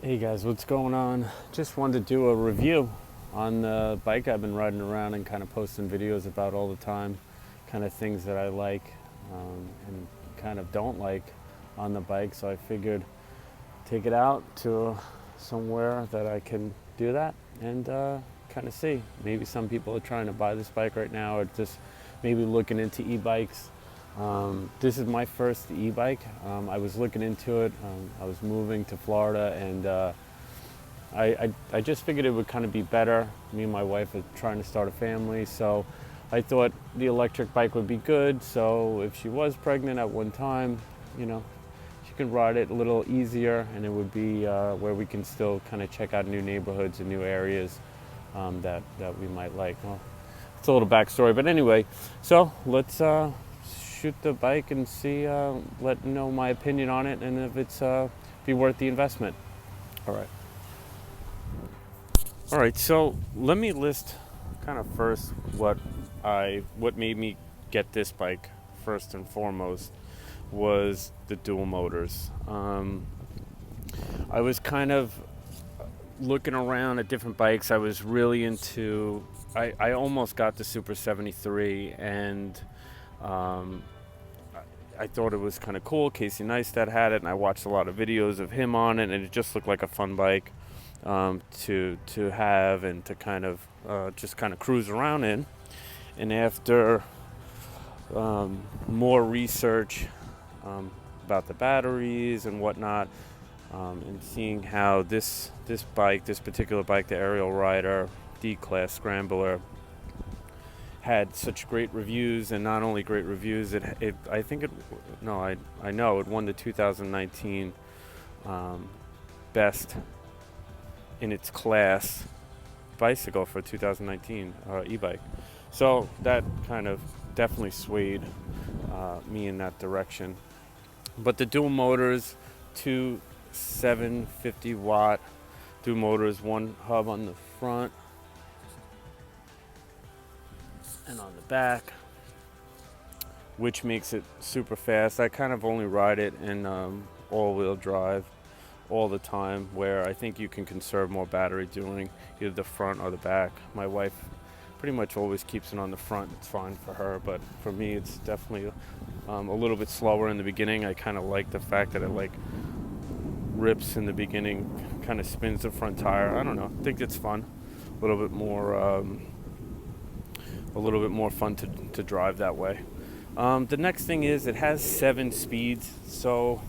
Hey guys, what's going on? Just wanted to do a review on the bike I've been riding around and kind of posting videos about all the time, kind of things that I like and kind of don't like on the bike. So I figured take it out to somewhere that I can do that and kind of see. Maybe some people are trying to buy this bike right now or just maybe looking into e-bikes. This is my first e-bike. I was looking into it. I was moving to Florida, and I just figured it would kind of be better. Me and my wife are trying to start a family, so I thought the electric bike would be good. So if she was pregnant at one time, she could ride it a little easier, and it would be where we can still kind of check out new neighborhoods and new areas that we might like. Well, it's a little backstory, but anyway, so let's shoot the bike and see, let know my opinion on it and if it's be worth the investment. All right, so let me list kind of first what made me get this bike. First and foremost was the dual motors. I was kind of looking around at different bikes. I was really into, I almost got the Super 73, and I thought it was kind of cool. Casey Neistat had it, and I watched a lot of videos of him on it, and it just looked like a fun bike to have and to kind of just kind of cruise around in. And after more research about the batteries and whatnot, and seeing how this particular bike, the Ariel Rider D Class scrambler, had such great reviews, and not only great reviews, I know it won the 2019 best in its class bicycle for 2019 e-bike. So that kind of definitely swayed me in that direction. But the dual motors, two 750 watt dual motors, one hub on the front and on the back, which makes it super fast. I kind of only ride it in all-wheel drive all the time, where I think you can conserve more battery doing either the front or the back. My wife pretty much always keeps it on the front. It's fine for her, but for me it's definitely a little bit slower in the beginning. I kind of like the fact that it rips in the beginning, kind of spins the front tire. I don't know, I think it's fun, a little bit more fun to drive that way. The next thing is it has 7 speeds. So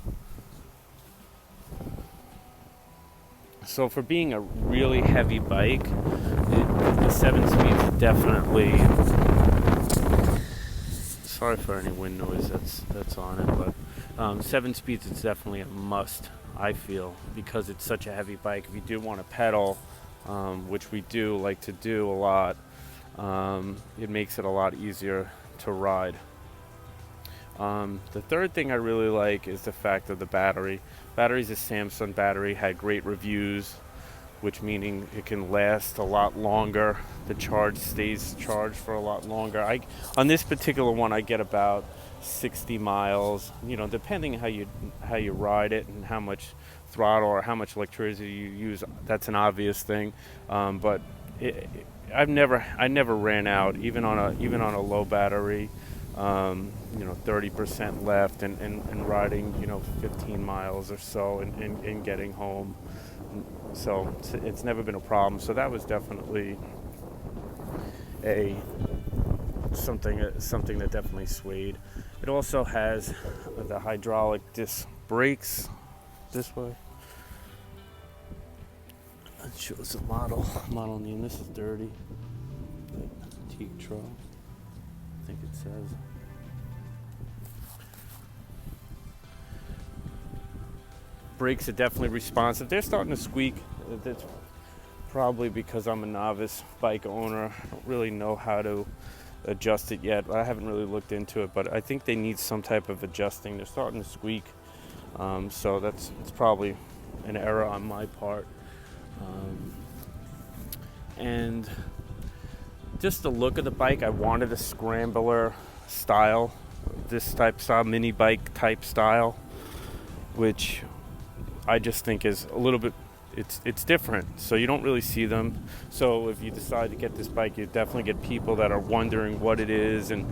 for being a really heavy bike, the 7 speeds are definitely, sorry for any wind noise that's on it, but 7 speeds is definitely a must, I feel, because it's such a heavy bike. If you do want to pedal, which we do like to do a lot, it makes it a lot easier to ride. The third thing I really like is the fact of the battery. Battery's a Samsung battery, had great reviews, which meaning it can last a lot longer. The charge stays charged for a lot longer. On this particular one, I get about 60 miles, depending how you ride it and how much throttle or how much electricity you use. That's an obvious thing, but I never ran out, even on a low battery. 30% left and riding 15 miles or so and getting home. So it's never been a problem. So that was definitely something that definitely swayed. It also has the hydraulic disc brakes this way. It shows the model name. This is dirty. Teak Tro, I think it says. Brakes are definitely responsive. They're starting to squeak. That's probably because I'm a novice bike owner. I don't really know how to adjust it yet. I haven't really looked into it, but I think they need some type of adjusting. They're starting to squeak. So it's probably an error on my part. And just the look of the bike, I wanted a scrambler style, this type style, mini bike type style, which I just think is a little bit it's different. So you don't really see them. So if you decide to get this bike, you definitely get people that are wondering what it is, and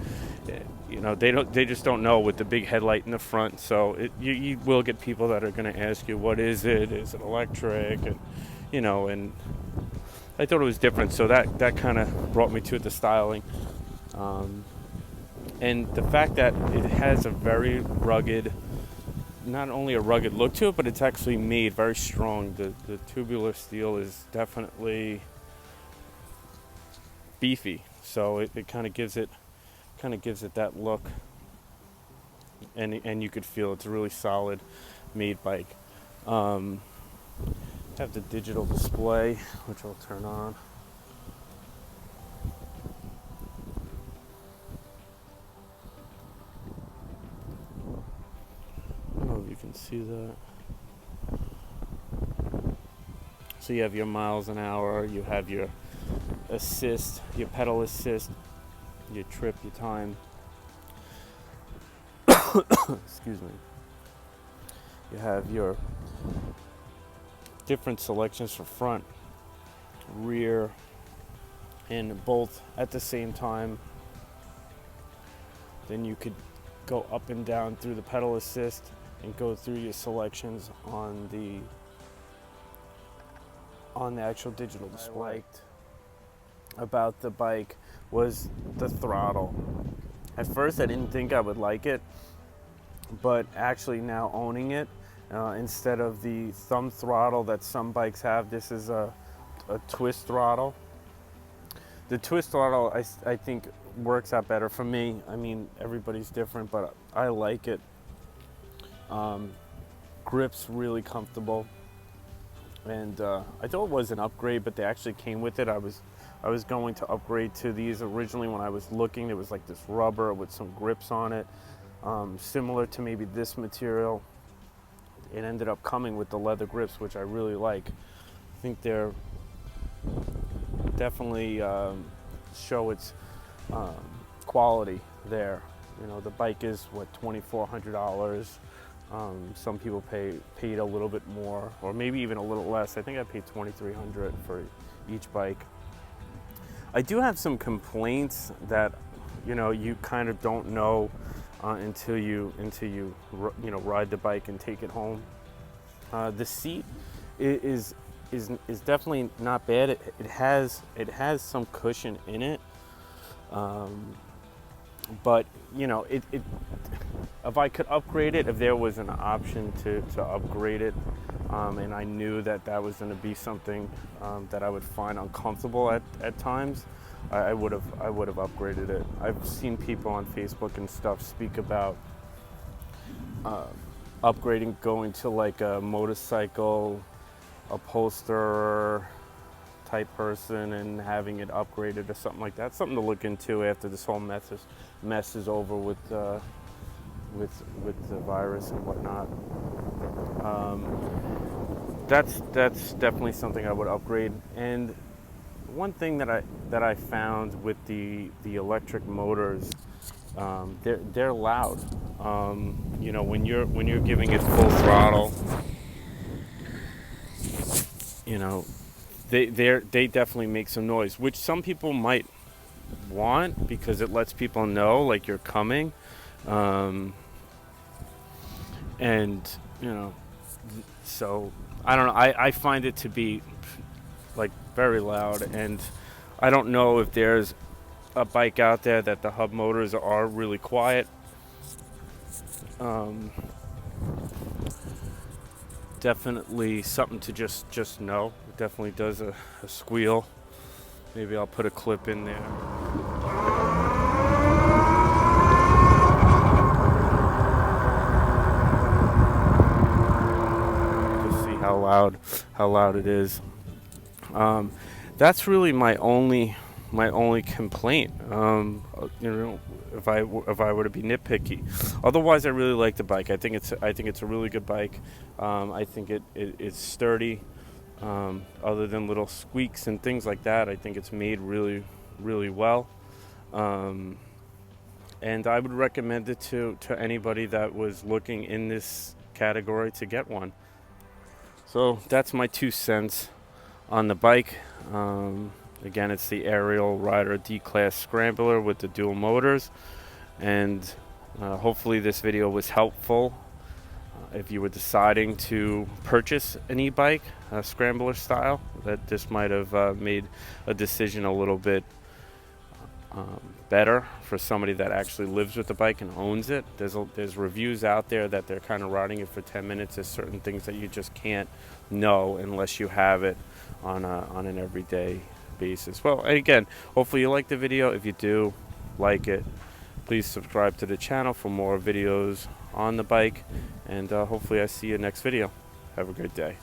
they just don't know with the big headlight in the front. So you will get people that are going to ask you, what is it? Is it electric? And and I thought it was different. So that kind of brought me to the styling. And the fact that it has a very rugged, not only a rugged look to it, but it's actually made very strong. The tubular steel is definitely beefy, so it kind of gives it that look, and you could feel it's a really solid made bike. Have the digital display, which I'll turn on. I don't know if you can see that. So you have your miles an hour, you have your assist, your pedal assist, your trip, your time. Excuse me. You have your different selections for front, rear, and both at the same time. Then you could go up and down through the pedal assist and go through your selections on the actual digital display. What I liked about the bike was the throttle. At first I didn't think I would like it, but actually now owning it, instead of the thumb throttle that some bikes have, this is a twist throttle. The twist throttle I think works out better for me. I mean, everybody's different, but I like it. Grip's really comfortable, and I thought it was an upgrade, but they actually came with it. I was going to upgrade to these originally. When I was looking, there was like this rubber with some grips on it, similar to maybe this material. It ended up coming with the leather grips, which I really like. I think they're definitely show its quality there. The bike is $2,400. Some people paid a little bit more, or maybe even a little less. I think I paid $2,300 for each bike. I do have some complaints that you kind of don't know until you ride the bike and take it home. The seat is definitely not bad. It has some cushion in it, but if I could upgrade it, if there was an option to upgrade it, and I knew that was going to be something that I would find uncomfortable at times, I would have upgraded it. I've seen people on Facebook and stuff speak about upgrading, going to like a motorcycle upholsterer type person and having it upgraded or something like that. Something to look into after this whole mess is over with the virus and whatnot. That's definitely something I would upgrade. And one thing that I found with the electric motors, they're loud. When you're giving it full throttle, they definitely make some noise, which some people might want because it lets people know like you're coming. So I don't know. I find it to be like very loud, and I don't know if there's a bike out there that the hub motors are really quiet. Definitely something to just know. It definitely does a squeal. Maybe I'll put a clip in there. How loud it is. That's really my only complaint. If I were to be nitpicky. Otherwise, I really like the bike. I think it's a really good bike. I think it's sturdy. Other than little squeaks and things like that, I think it's made really, really well. And I would recommend it to anybody that was looking in this category to get one. So that's my 2 cents on the bike. Again, it's the Ariel Rider D Class scrambler with the dual motors, and hopefully this video was helpful if you were deciding to purchase an e-bike, scrambler style. That this might have made a decision a little bit better for somebody that actually lives with the bike and owns it. There's reviews out there that they're kind of riding it for 10 minutes. There's certain things that you just can't know unless you have it on an everyday basis. Well, and again, hopefully you like the video. If you do like it, please subscribe to the channel for more videos on the bike, and hopefully I see you next video. Have a great day.